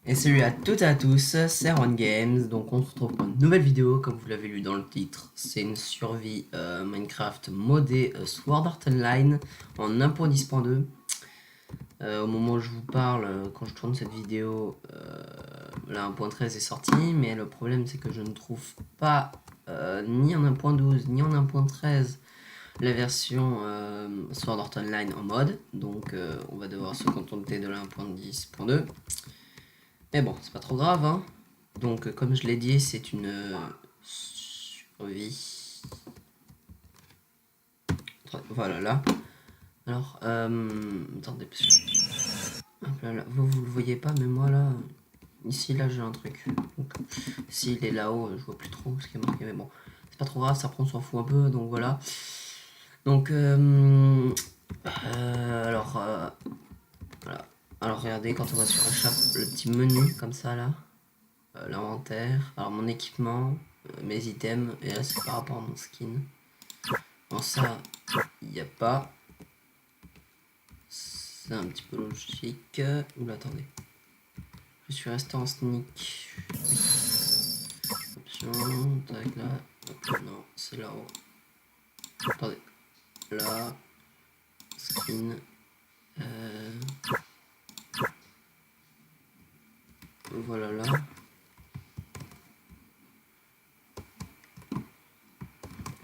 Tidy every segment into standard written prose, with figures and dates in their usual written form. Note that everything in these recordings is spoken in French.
Et salut à toutes et à tous, c'est Ron Games, donc on se retrouve pour une nouvelle vidéo, comme vous l'avez lu dans le titre, c'est une survie Minecraft modée Sword Art Online en 1.10.2. Au moment où je vous parle, quand je tourne cette vidéo, la 1.13 est sortie, mais le problème c'est que je ne trouve pas ni en 1.12 ni en 1.13 la version Sword Art Online en mode, donc on va devoir se contenter de la 1.10.2. Mais bon, c'est pas trop grave, hein. Donc, comme je l'ai dit, c'est une survie. Voilà, là. Alors, attendez, parce que... Hop là, là. Vous le voyez pas, mais moi, là... Ici, là, j'ai un truc. Donc, s'il est là-haut, je vois plus trop ce qui est marqué, mais bon. C'est pas trop grave, ça prend, on s'en fout un peu, donc voilà. Donc, alors, voilà. Alors, regardez, quand on va sur le petit menu, comme ça, là. L'inventaire, alors mon équipement, mes items, et là c'est par rapport à mon skin. Bon ça, il n'y a pas. C'est un petit peu logique. Oula, attendez. Je suis resté en sneak. Option, tac là. Hop, non, c'est là-haut. Attendez. Là. Skin. Voilà là.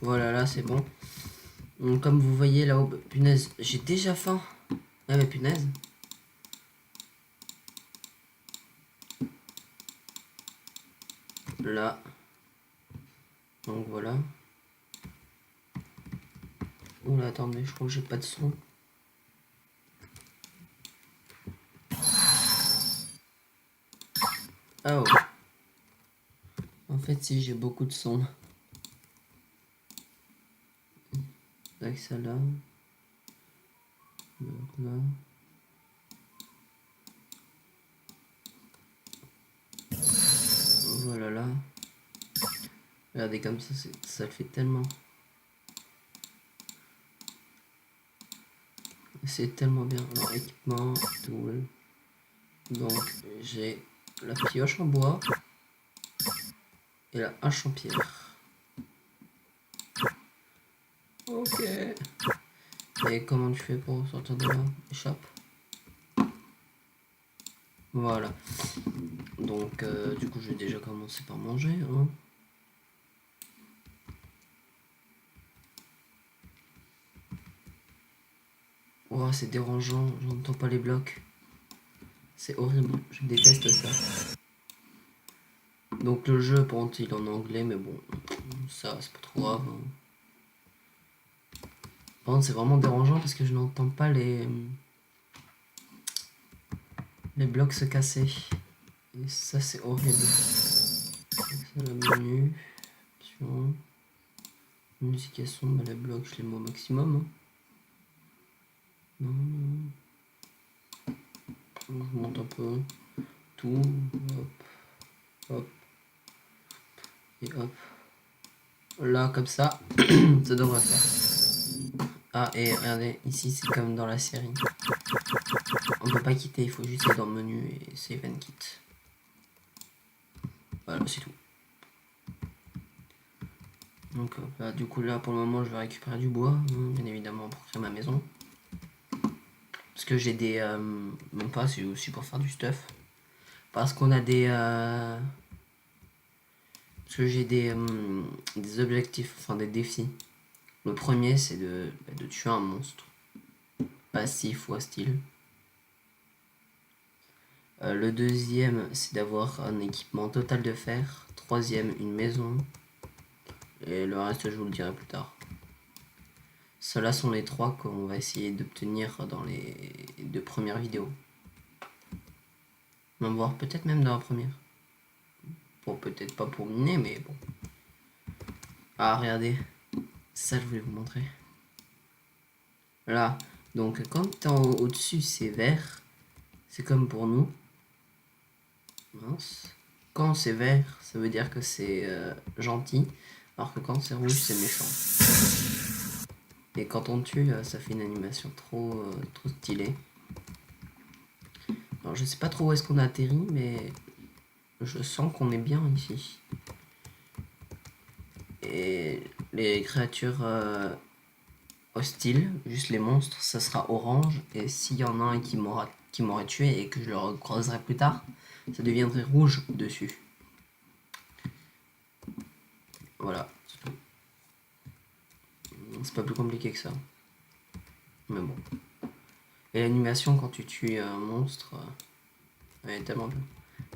Voilà là, c'est bon. Donc, comme vous voyez là-haut, punaise, j'ai déjà faim. Ah mais punaise. Là. Donc voilà. Oula, attendez, je crois que j'ai pas de son. Ah oh. En fait, si j'ai beaucoup de son. Avec ça là. Donc là. Voilà là. Regardez comme ça le fait tellement. C'est tellement bien. Alors équipement, tool. Donc j'ai la pioche en bois et la hache en pierre. Ok. Et comment tu fais pour sortir de là? Échappe. Voilà. Donc du coup je vais déjà commencer par manger. Hein. Oh, c'est dérangeant, j'entends pas les blocs. C'est horrible, je déteste ça. Donc le jeu, par contre, il est en anglais, mais bon, ça, c'est pas trop grave. Hein. Par contre, c'est vraiment dérangeant parce que je n'entends pas les blocs se casser. Et ça, c'est horrible. C'est le menu. Option. Musique et son, bah, les blocs, je les mets au maximum. Hein. Non, non. Je monte un peu. Tout. Hop. Hop. Et hop. Là, comme ça, ça devrait faire. Ah, et regardez, ici, c'est comme dans la série. On peut pas quitter, il faut juste aller dans le menu et save and quit. Voilà, c'est tout. Donc bah, du coup là pour le moment je vais récupérer du bois, hein, bien évidemment pour créer ma maison. Parce que j'ai des... même pas, c'est aussi pour faire du stuff. Parce qu'on a des... parce que j'ai des objectifs, enfin des défis. Le premier c'est de tuer un monstre. Passif ou hostile. Le deuxième c'est d'avoir un équipement total de fer. Troisième une maison. Et le reste je vous le dirai plus tard. Ceux-là sont les trois qu'on va essayer d'obtenir dans les 2 premières vidéos. On va voir peut-être même dans la première. Bon, peut-être pas pour miner, mais bon. Ah, regardez. Ça, je voulais vous montrer. Là. Donc, quand au-dessus, c'est vert. C'est comme pour nous. Mince. Quand c'est vert, ça veut dire que c'est gentil. Alors que quand c'est rouge, c'est méchant. Et quand on tue, ça fait une animation trop stylée. Alors je sais pas trop où est-ce qu'on a atterri, mais je sens qu'on est bien ici. Et les créatures hostiles, juste les monstres, ça sera orange. Et s'il y en a un qui m'aurait tué et que je le recroiserai plus tard, ça deviendrait rouge dessus. Voilà, c'est tout. C'est pas plus compliqué que ça. Mais bon. Et l'animation quand tu tues un monstre, elle est tellement bien.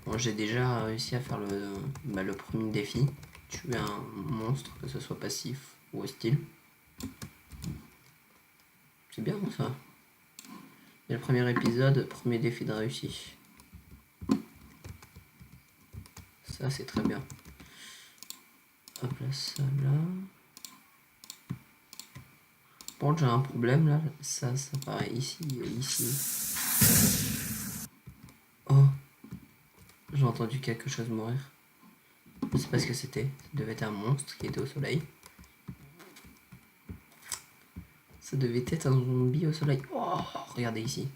Bon, j'ai déjà réussi à faire le premier défi. Tuer un monstre, que ce soit passif ou hostile. C'est bien ça. Et le premier épisode, premier défi de réussi. Ça c'est très bien. Hop là, ça là. Bon, j'ai un problème là. Ça paraît ici et ici. Oh, j'ai entendu quelque chose mourir. Je sais pas ce que c'était. Ça devait être un monstre qui était au soleil. Ça devait être un zombie au soleil. Oh, regardez ici.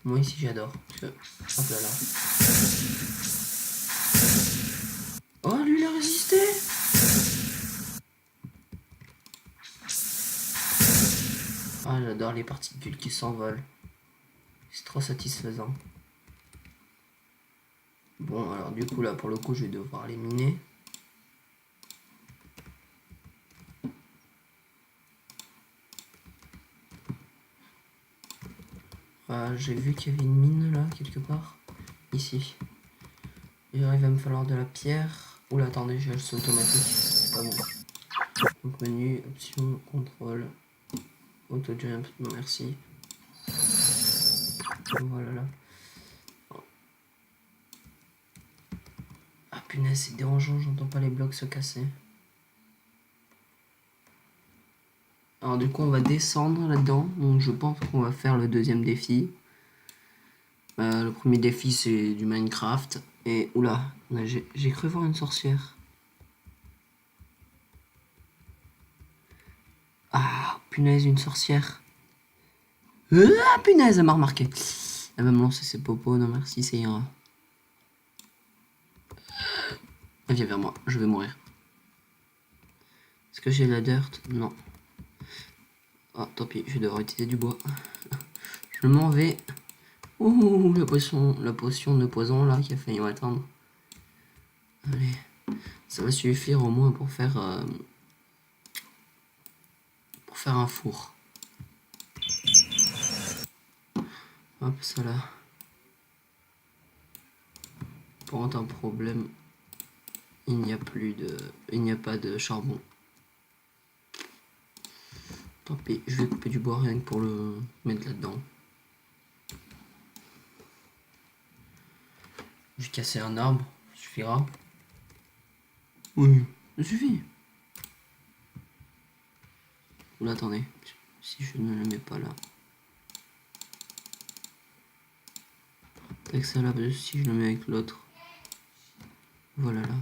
Moi ici j'adore. Hop là là. Oh, lui il a résisté. Ah, j'adore les particules qui s'envolent. C'est trop satisfaisant. Bon, alors du coup là pour le coup je vais devoir les miner. J'ai vu qu'il y avait une mine là quelque part. Ici. Il va me falloir de la pierre. Oula, attendez, c'est automatique. C'est pas bon. Donc menu, option, contrôle, auto jump, non merci. Voilà là. Ah punaise, c'est dérangeant, j'entends pas les blocs se casser. Alors du coup on va descendre là-dedans, donc je pense qu'on va faire le deuxième défi. Le premier défi c'est du Minecraft. Et oula, j'ai cru voir une sorcière. Ah punaise, une sorcière. Ah punaise, elle m'a remarqué. Elle va me lancer ses popos, non merci, ça ira. Elle vient vers moi, je vais mourir. Est-ce que j'ai la dirt? Non. Ah, tant pis, je vais devoir utiliser du bois. Je m'en vais. Ouh, la potion de poison là qui a failli m'atteindre. Allez, ça va suffire au moins pour faire un four. Hop, ça là. Pour un problème, il n'y a pas de charbon. Tant pis, je vais couper du bois rien que pour le mettre là-dedans. Je vais casser un arbre, ça suffira. Oui, ça suffit. Oula, attendez, si je ne le mets pas là. Avec ça là, parce que si je le mets avec l'autre. Voilà là.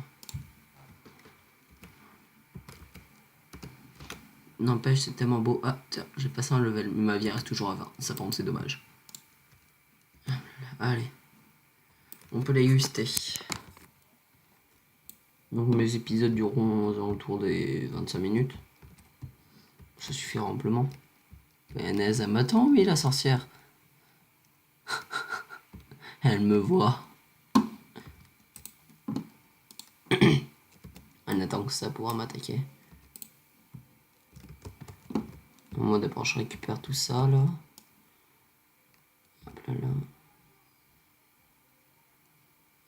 N'empêche, c'est tellement beau. Ah, tiens, j'ai passé un level, mais ma vie reste toujours à 20. Ça tombe, c'est dommage. Allez. On peut les guster. Donc mes épisodes dureront aux alentours des 25 minutes. Ça suffira amplement. Mayonnaise, elle m'attend, oui, la sorcière. Elle me voit. Elle n'attend que ça pour m'attaquer. Moi d'abord je récupère tout ça là. Hop là là.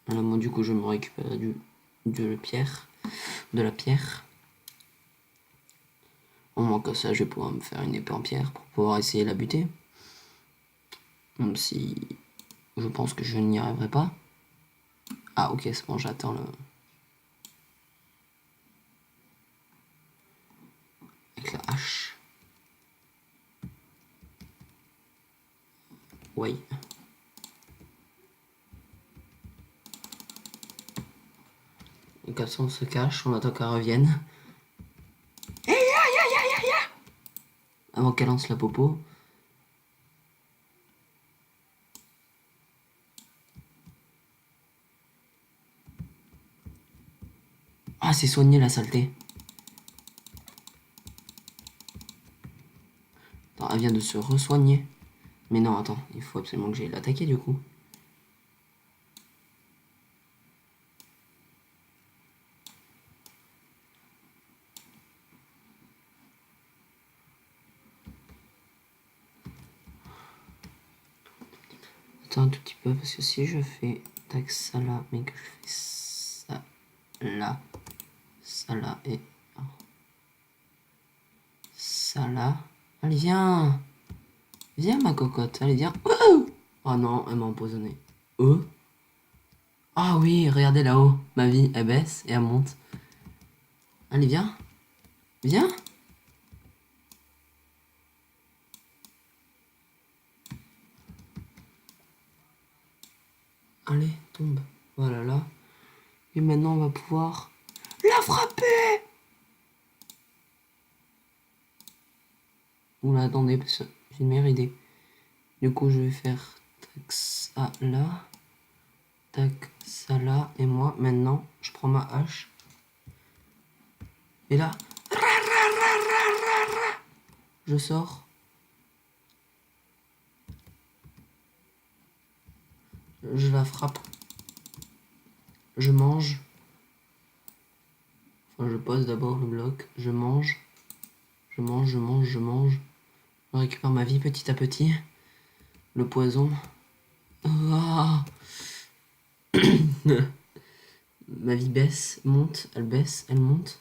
Là moi du coup je vais me récupérer de la pierre. Au moins que ça je vais pouvoir me faire une épée en pierre pour pouvoir essayer de la buter. Même si je pense que je n'y arriverai pas. Ah ok c'est bon, j'attends le... avec la hache. Oui. Et comme ça on se cache, on attend qu'elle revienne. Avant qu'elle lance la popo. Ah, c'est soigné la saleté. Attends, elle vient de se re-soigner. Mais non, attends, il faut absolument que j'aille l'attaquer du coup. Attends un tout petit peu, parce que si je fais tac ça là, mais que je fais ça là et ça là. Allez, viens! Viens ma cocotte, allez, viens! Oh non, elle m'a empoisonné. Ah oui, regardez là-haut. Ma vie, elle baisse et elle monte. Allez, viens. Viens. Allez, tombe. Voilà là. Et maintenant, on va pouvoir la frapper. Oula, attendez, parce que j'ai une meilleure idée. Du coup, je vais faire tac ça là. Tac ça là. Et moi, maintenant, je prends ma hache. Et là, je sors. Je la frappe. Je mange. Enfin, je pose d'abord le bloc. Je mange. Je mange, je mange, je mange. Je récupère ma vie petit à petit. Le poison. Ah. Ma vie baisse, monte, elle baisse, elle monte.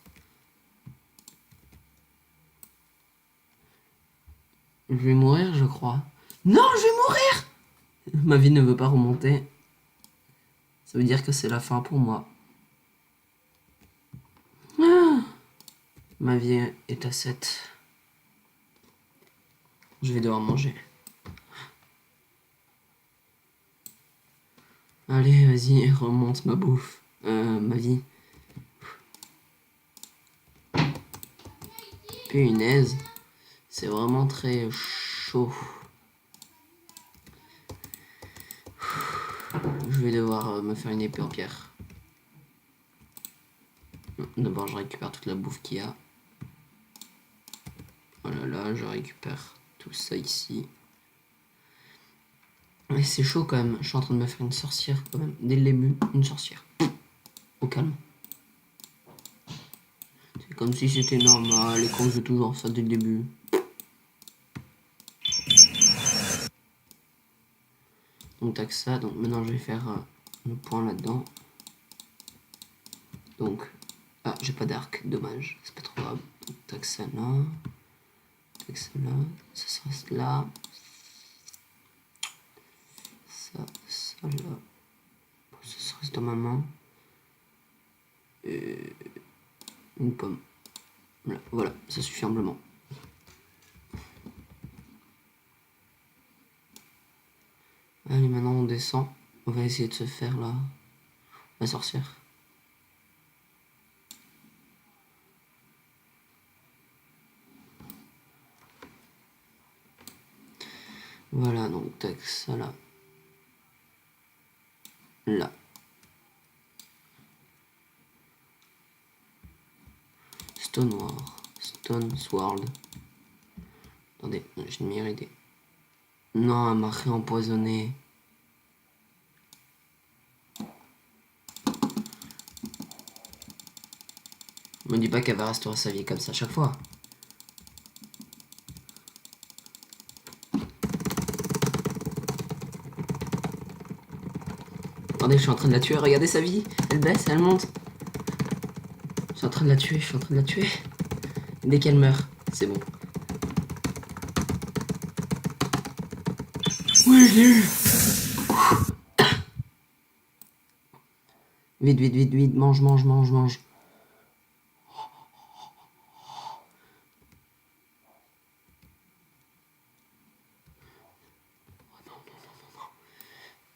Je vais mourir, je crois. Non, je vais mourir! Ma vie ne veut pas remonter. Ça veut dire que c'est la fin pour moi. Ah. Ma vie est à 7. Je vais devoir manger. Allez, vas-y, remonte ma bouffe. Ma vie. Punaise. C'est vraiment très chaud. Je vais devoir me faire une épée en pierre. D'abord, je récupère toute la bouffe qu'il y a. Voilà, là, je récupère tout ça ici. Mais c'est chaud quand même. Je suis en train de me faire une sorcière quand même. Dès le début, une sorcière. Au calme. C'est comme si c'était normal et qu'on faisait toujours ça dès le début. Donc tac ça. Donc maintenant je vais faire le point là-dedans. Donc. Ah, j'ai pas d'arc. Dommage. C'est pas trop grave. Donc tac ça là. Tac ça là. Ça reste là. Ça là. Ça reste dans ma main. Et une pomme. Voilà, ça suffit amplement. Allez, maintenant on descend. On va essayer de se faire la sorcière. Voilà, donc tac, ça là. Là. Stone noir. Stone sword. Attendez, j'ai une meilleure idée. Non, elle m'a réempoisonné. Me dis pas qu'elle va restaurer sa vie comme ça à chaque fois. Attendez, je suis en train de la tuer. Regardez sa vie. Elle baisse, elle monte. Je suis en train de la tuer, je suis en train de la tuer. Dès qu'elle meurt, c'est bon. Oui, je l'ai eu. Vite, vite, vite, vite. Mange, mange, mange, mange.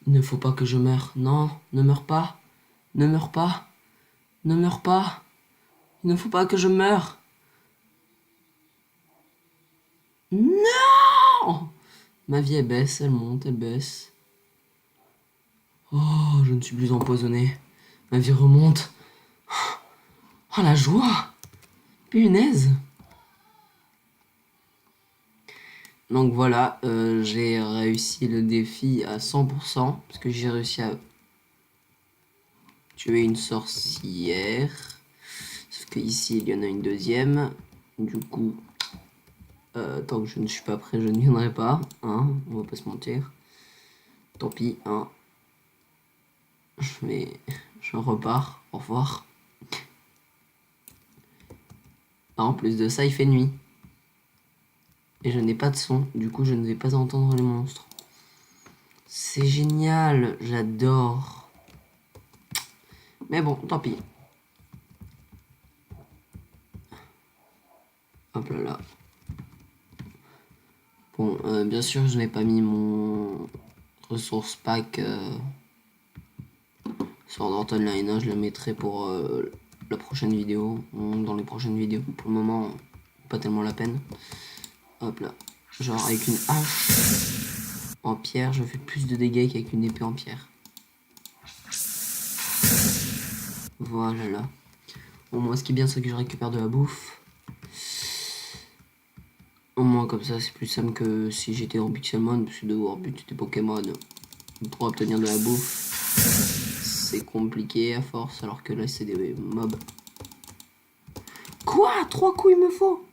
Il ne faut pas que je meure. Non, ne meurs pas. Ne meurs pas. Ne meurs pas. Il ne faut pas que je meure. Non! Ma vie, elle baisse, elle monte, elle baisse. Oh, je ne suis plus empoisonné. Ma vie remonte. Oh la joie! Punaise! Donc voilà, j'ai réussi le défi à 100% parce que j'ai réussi à tuer une sorcière. Sauf que ici il y en a une deuxième. Du coup, tant que je ne suis pas prêt, je ne viendrai pas. Hein, on va pas se mentir. Tant pis, hein. Mais je repars. Au revoir. Ah, en plus de ça, il fait nuit. Et je n'ai pas de son. Du coup, je ne vais pas entendre les monstres. C'est génial. J'adore. Mais bon, tant pis. Hop là là. Bon, bien sûr, je n'ai pas mis mon ressource pack sur Sword Art Online. Hein, je le mettrai pour la prochaine vidéo. Dans les prochaines vidéos. Pour le moment, pas tellement la peine. Hop là. Genre avec une hache en pierre, je fais plus de dégâts qu'avec une épée en pierre. Voilà là. Au moins, ce qui est bien, c'est que je récupère de la bouffe. Au moins, comme ça, c'est plus simple que si j'étais en Pixelmon, parce que devoir buter des Pokémon pour obtenir de la bouffe, c'est compliqué à force, alors que là, c'est des mobs. Quoi? 3 coups il me faut?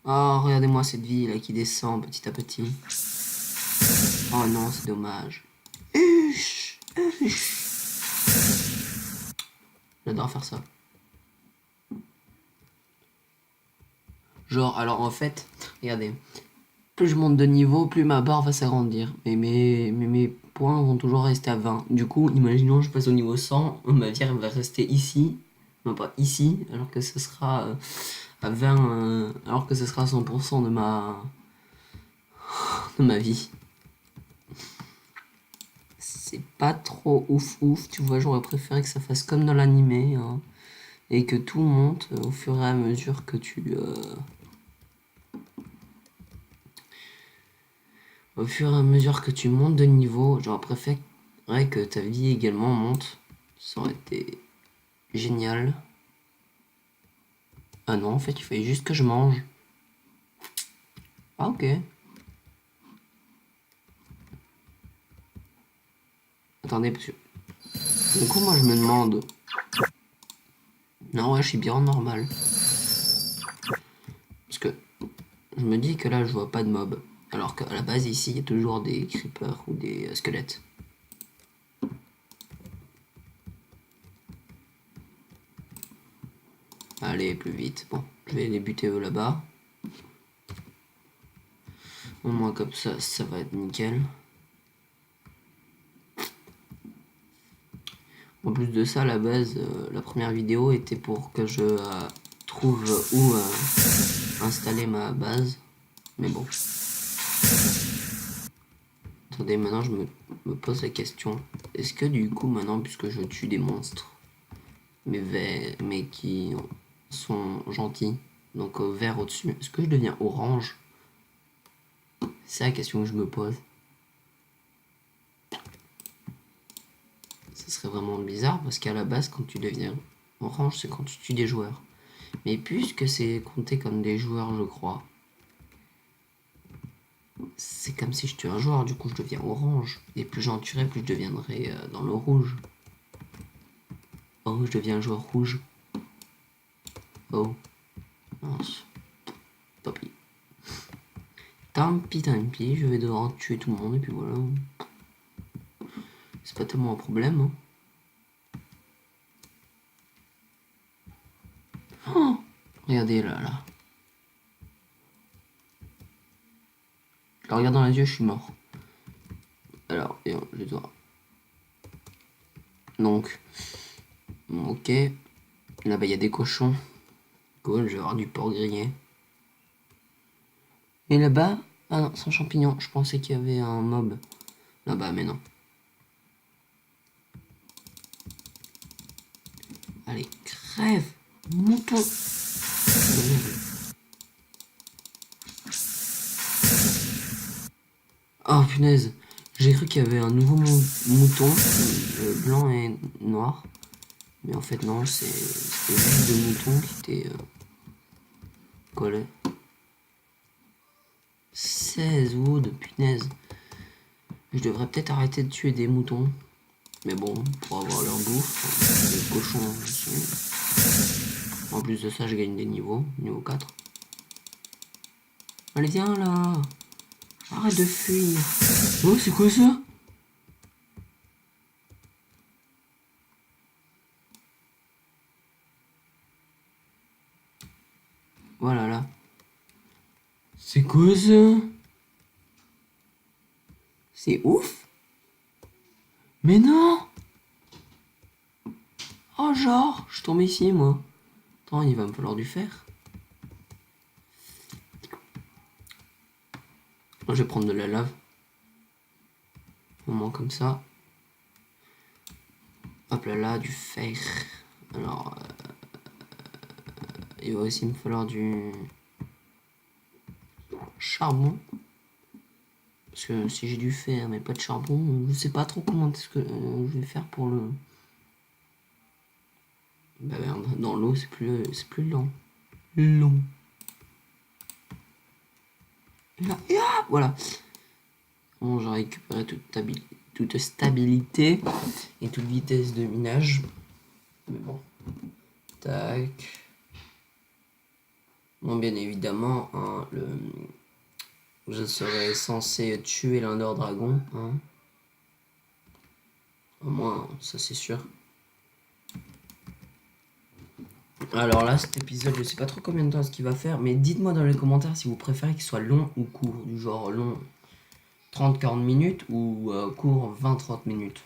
Oh, regardez-moi cette vie là qui descend petit à petit. Oh non, c'est dommage. J'adore faire ça. Genre, alors en fait, regardez. Plus je monte de niveau, plus ma barre va s'agrandir. Mais mes points vont toujours rester à 20. Du coup, imaginons je passe au niveau 100, ma vie va rester ici. Non, pas ici, alors que ce sera à 20, alors que ce sera 100% de ma vie. C'est pas trop ouf, tu vois, j'aurais préféré que ça fasse comme dans l'animé, hein, et que tout monte au fur et à mesure que au fur et à mesure que tu montes de niveau. J'aurais préféré que ta vie également monte, ça aurait été génial. Ah non, en fait, il fallait juste que je mange. Ah ok. Attendez, parce que... Du coup, moi, je me demande... Non, ouais, je suis bien en normal. Parce que je me dis que là, je vois pas de mob. Alors qu'à la base, ici, il y a toujours des creepers ou des squelettes. Allez, plus vite. Bon, je vais les buter eux là-bas. Au moins, comme ça va être nickel. En plus de ça, à la base, la première vidéo était pour que je trouve où installer ma base. Mais bon. Attendez, maintenant je me pose la question. Est-ce que du coup, maintenant, puisque je tue des monstres, mais qui sont gentils, donc vert au-dessus, est-ce que je deviens orange? C'est la question que je me pose. Ça serait vraiment bizarre parce qu'à la base, quand tu deviens orange, c'est quand tu tues des joueurs. Mais puisque c'est compté comme des joueurs, je crois, c'est comme si je tuais un joueur, du coup je deviens orange. Et plus j'en tuerai, plus je deviendrai dans le rouge. Oh, je deviens un joueur rouge. Oh. Mince. Tant pis. Tant pis, je vais devoir tuer tout le monde et puis voilà. C'est pas tellement un problème. Hein. Oh, regardez là. Je le regarde dans les yeux, je suis mort. Alors, je dois... Donc, ok. Là-bas, il y a des cochons. Cool, je vais avoir du porc grillé. Et là-bas, ah non, c'est un champignon. Je pensais qu'il y avait un mob là-bas, mais non. Allez, crève, mouton. Oh punaise, j'ai cru qu'il y avait un nouveau mouton, blanc et noir. Mais en fait non, c'était juste deux moutons qui étaient collés. 16 wood, punaise. Je devrais peut-être arrêter de tuer des moutons. Mais bon, pour avoir leur bouffe, les cochons aussi. En plus de ça, je gagne des niveaux, niveau 4. Allez, viens là. Arrête de fuir. Oh, c'est quoi ça? Voilà là. C'est quoi ça? C'est ouf? Mais non! Oh genre, je tombe ici moi. Attends, il va me falloir du fer. Je vais prendre de la lave. Au moins comme ça. Hop là là, du fer. Alors, il va aussi me falloir du charbon. Parce que si j'ai du fer mais pas de charbon, je sais pas trop comment est-ce que je vais faire pour le... Bah merde, dans l'eau c'est plus lent. Long. Là, ah, voilà. Bon, j'ai récupéré toute stabilité et toute vitesse de minage. Mais bon. Tac. Bon, bien évidemment, hein, je serais censé tuer l'Under Dragon. Hein. Au moins, ça c'est sûr. Alors là, cet épisode, je sais pas trop combien de temps ce qu'il va faire, mais dites-moi dans les commentaires si vous préférez qu'il soit long ou court. Du genre long 30-40 minutes ou court 20-30 minutes.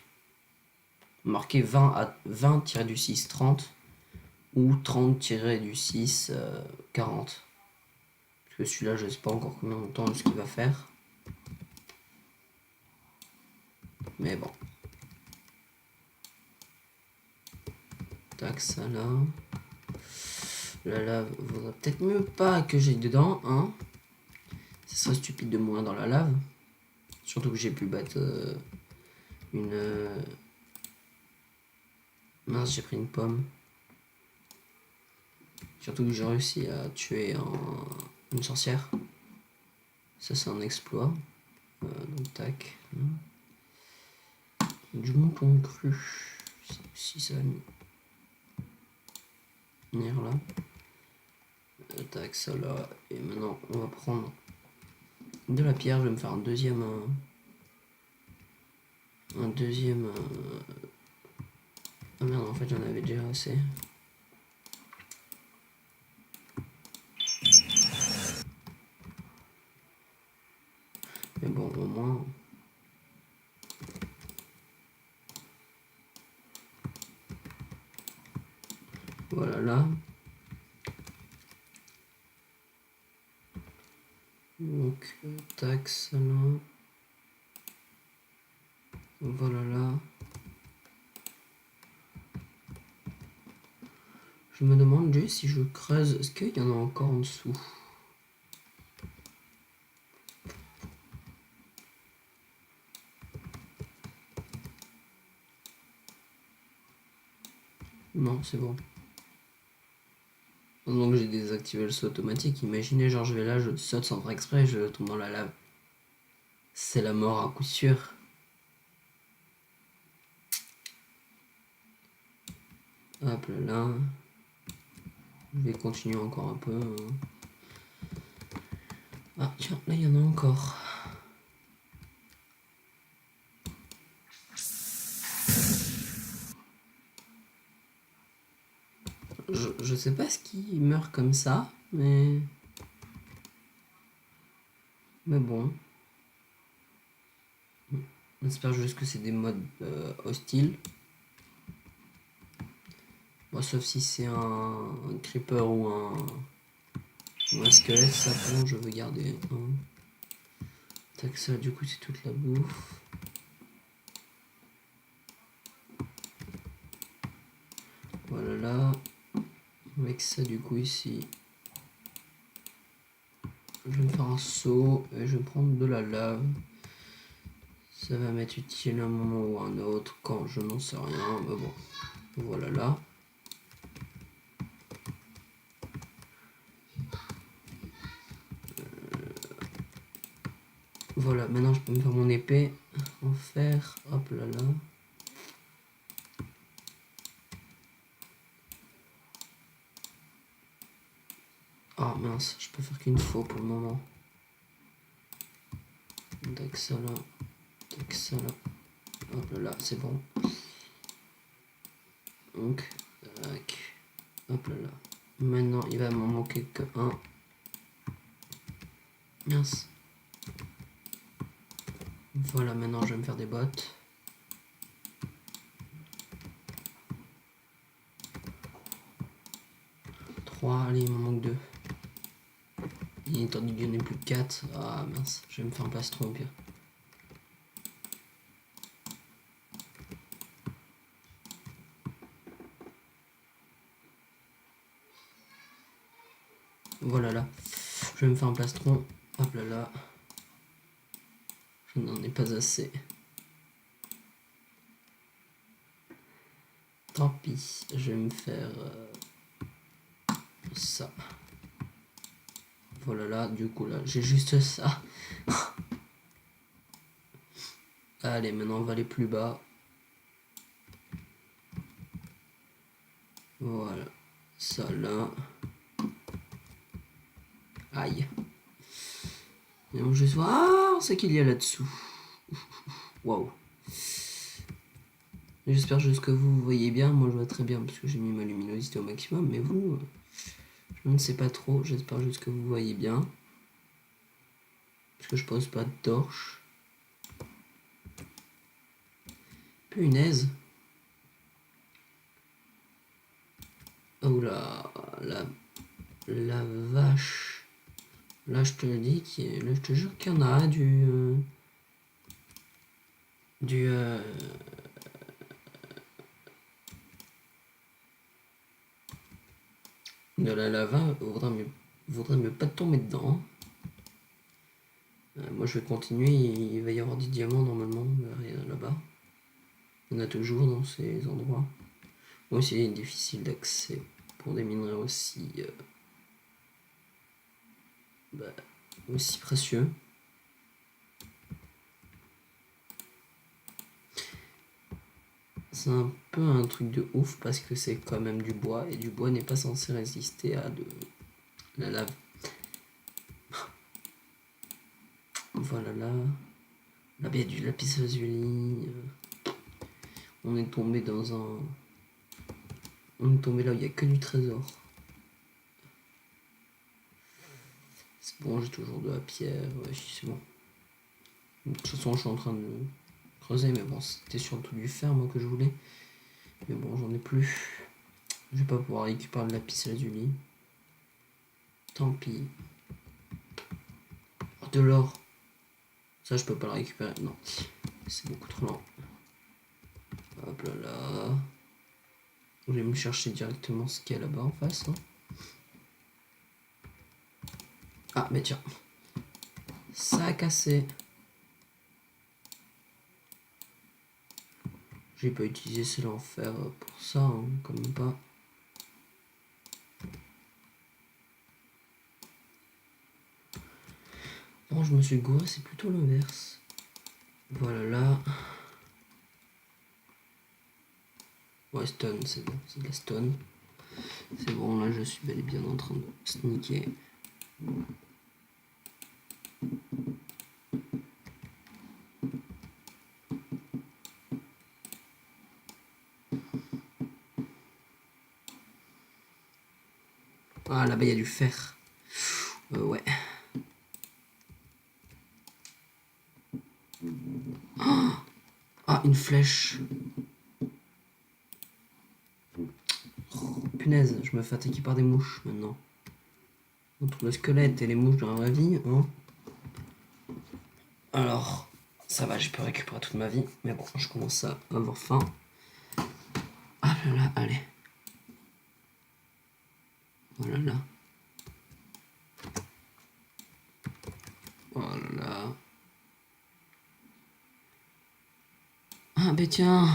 Marquez 20-du-6 30 ou 30-du-6 40. Parce que celui-là, je sais pas encore combien de temps ce qu'il va faire. Mais bon. Tac, ça là. La lave vaudrait peut-être mieux pas que j'aille dedans, hein. Ce serait stupide de mourir dans la lave. Surtout que j'ai pu battre une... Mince, j'ai pris une pomme. Surtout que j'ai réussi à tuer une sorcière. Ça, c'est un exploit. Donc, tac. Du mouton cru. Si ça va venir là. Tac, ça là. Et maintenant, on va prendre de la pierre. Je vais me faire un deuxième... Un deuxième... Ah merde, en fait, j'en avais déjà assez. Mais bon, au moins... Voilà là. Donc, tac, ça là. Voilà là. Je me demande juste si je creuse, est-ce qu'il y en a encore en dessous? Non, c'est bon. Donc j'ai désactivé le saut automatique. Imaginez, genre je vais là, je saute sans faire exprès, je tombe dans la lave. C'est la mort à coup sûr. Hop là. Je vais continuer encore un peu. Ah tiens, là il y en a encore. Je sais pas ce qui meurt comme ça, mais... Mais bon. J'espère juste que c'est des modes hostiles. Bon, sauf si c'est un creeper ou un squelette, ça par contre je veux garder un. Tac, ça du coup c'est toute la bouffe. Voilà là. Avec ça du coup ici. Je vais me faire un seau et je vais prendre de la lave. Ça va m'être utile à un moment ou à un autre quand je n'en sais rien, mais bon. Voilà là. Voilà, maintenant je peux me faire mon épée en fer. Hop là là. Ah mince, je peux faire qu'une fois pour le moment. Tac ça là. Tac ça là. Hop là là, c'est bon. Donc, tac. Hop là là. Maintenant, il va m'en manquer que un. Mince. Voilà, maintenant je vais me faire des bottes. Trois, allez, il m'en manque deux. Il est temps d'y gagner plus que 4. Ah mince, je vais me faire un plastron au pire. Voilà là. Je vais me faire un plastron. Hop là là. Je n'en ai pas assez. Tant pis, je vais me faire ça. Voilà là, du coup là, j'ai juste ça. Allez, maintenant on va aller plus bas. Voilà, ça là. Aïe. Et donc je vois, ah, c'est qu'il y a là-dessous. Waouh. J'espère juste que vous voyez bien. Moi je vois très bien parce que j'ai mis ma luminosité au maximum. Mais vous, je ne sais pas trop. J'espère juste que vous voyez bien. Parce que je pose pas de torche. Punaise. Oh là, la vache. Là je te dis là, je te jure qu'il y en a du de la lava. Vaudrait mieux pas tomber dedans. Moi je vais continuer. Il va y avoir des diamants normalement là-bas. Il y en a toujours dans ces endroits. Moi c'est difficile d'accès pour des minerais aussi aussi précieux. C'est un peu un truc de ouf parce que c'est quand même du bois et du bois n'est pas censé résister à la lave. Voilà là. Là il y a du lapis lazuli. On est tombé dans un. On est tombé là où il n'y a que du trésor. C'est bon, j'ai toujours de la pierre. Ouais, c'est bon. De toute façon, je suis en train de creuser, mais bon, c'était surtout du fer moi que je voulais. Mais bon, j'en ai plus. Je vais pas pouvoir récupérer le lapis lazuli. Tant pis. Oh, de l'or. Ça, je peux pas le récupérer. Non. C'est beaucoup trop lent. Hop là là. Je vais me chercher directement ce qu'il y a là-bas en face. Hein. Ah, mais tiens. Ça a cassé. J'ai pas utilisé celle en fer pour ça, hein, quand même pas. Non, je me suis gouré, c'est plutôt l'inverse. Voilà là. Ouais, stone, c'est bon, c'est de la stone. C'est bon, là je suis bel et bien en train de sneaker. Ah, là-bas il y a du fer. Ouais. Ah, une flèche. Oh, punaise, je me fais attaquer par des mouches maintenant. Entre le squelette et les mouches dans la vraie vie, hein. Alors, ça va, j'ai pu récupérer toute ma vie. Mais bon, je commence à avoir faim. Ah là là, allez. Voilà là. Voilà là. Ah, ben tiens.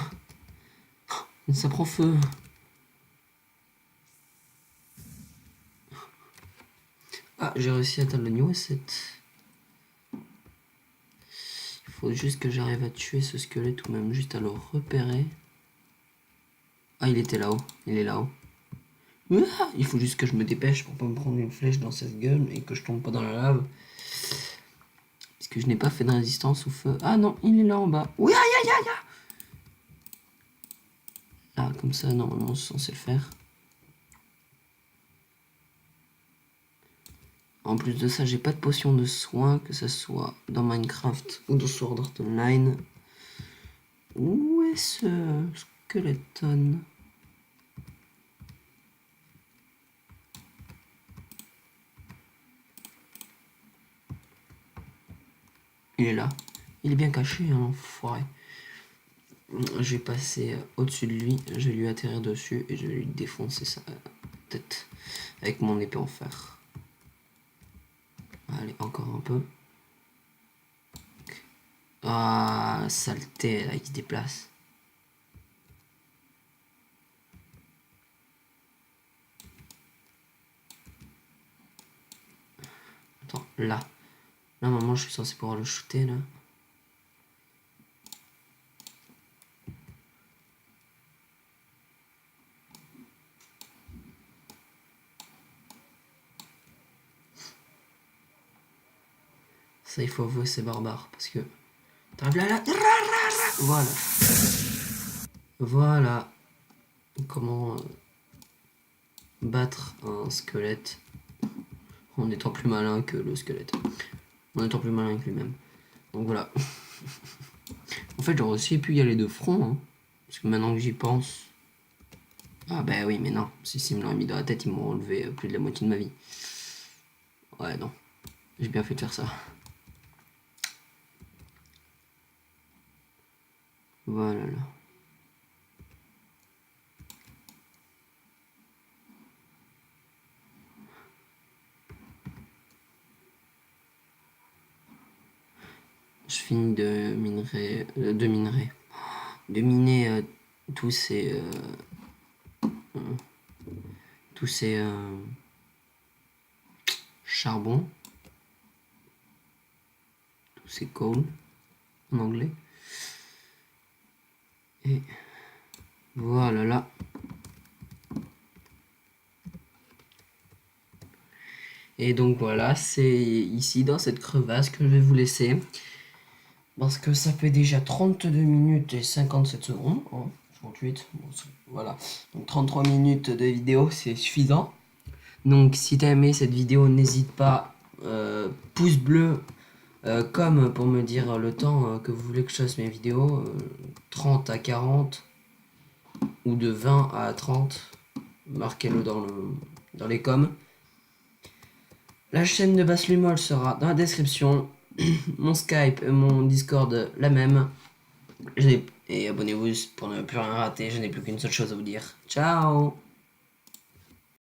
Ça prend feu. Ah, j'ai réussi à atteindre le niveau 7. Il faut juste que j'arrive à tuer ce squelette ou même juste à le repérer. Ah, il était là-haut. Il est là-haut. Ah, il faut juste que je me dépêche pour pas me prendre une flèche dans cette gueule et que je tombe pas dans la lave. Parce que je n'ai pas fait de résistance au feu. Ah non, il est là en bas. Oui, aïe aïe aïe. Ah, comme ça, normalement, c'est censé le faire. En plus de ça, j'ai pas de potion de soin, que ce soit dans Minecraft ou dans Sword Art Online. Où est ce skeleton? Il est là. Il est bien caché, hein, l'enfoiré. Je vais passer au-dessus de lui, je vais lui atterrir dessus et je vais lui défoncer sa tête avec mon épée en fer. Allez, encore un peu. Ah, saleté, là, il se déplace. Attends, là. Là, maman, je suis censé pouvoir le shooter, là. Ça, il faut avouer, c'est barbare, parce que... T'arrives là, là... Voilà. Voilà. Comment battre un squelette en étant plus malin que le squelette. En étant plus malin que lui-même. Donc voilà. En fait, j'aurais aussi pu y aller de front, hein. Parce que maintenant que j'y pense... Ah bah oui, mais non. Si me l'ont mis dans la tête, ils m'ont enlevé plus de la moitié de ma vie. Ouais, non. J'ai bien fait de faire ça. Voilà, là. Je finis de minerai... de miner tous ces... tous ces... charbons. Tous ces coal, en anglais. Et... voilà, là. Et donc voilà, c'est ici dans cette crevasse que je vais vous laisser. Parce que ça fait déjà 32 minutes et 57 secondes. Hein, 38, bon, voilà. Donc 33 minutes de vidéo, c'est suffisant. Donc si t'as aimé cette vidéo, n'hésite pas, pouce bleu, comme pour me dire le temps que vous voulez que je fasse mes vidéos. 30 à 40 ou de 20 à 30. Marquez-le dans les coms. La chaîne de Bass-Lumol sera dans la description. Mon Skype et mon Discord, la même. Et abonnez-vous pour ne plus rien rater. Je n'ai plus qu'une seule chose à vous dire. Ciao!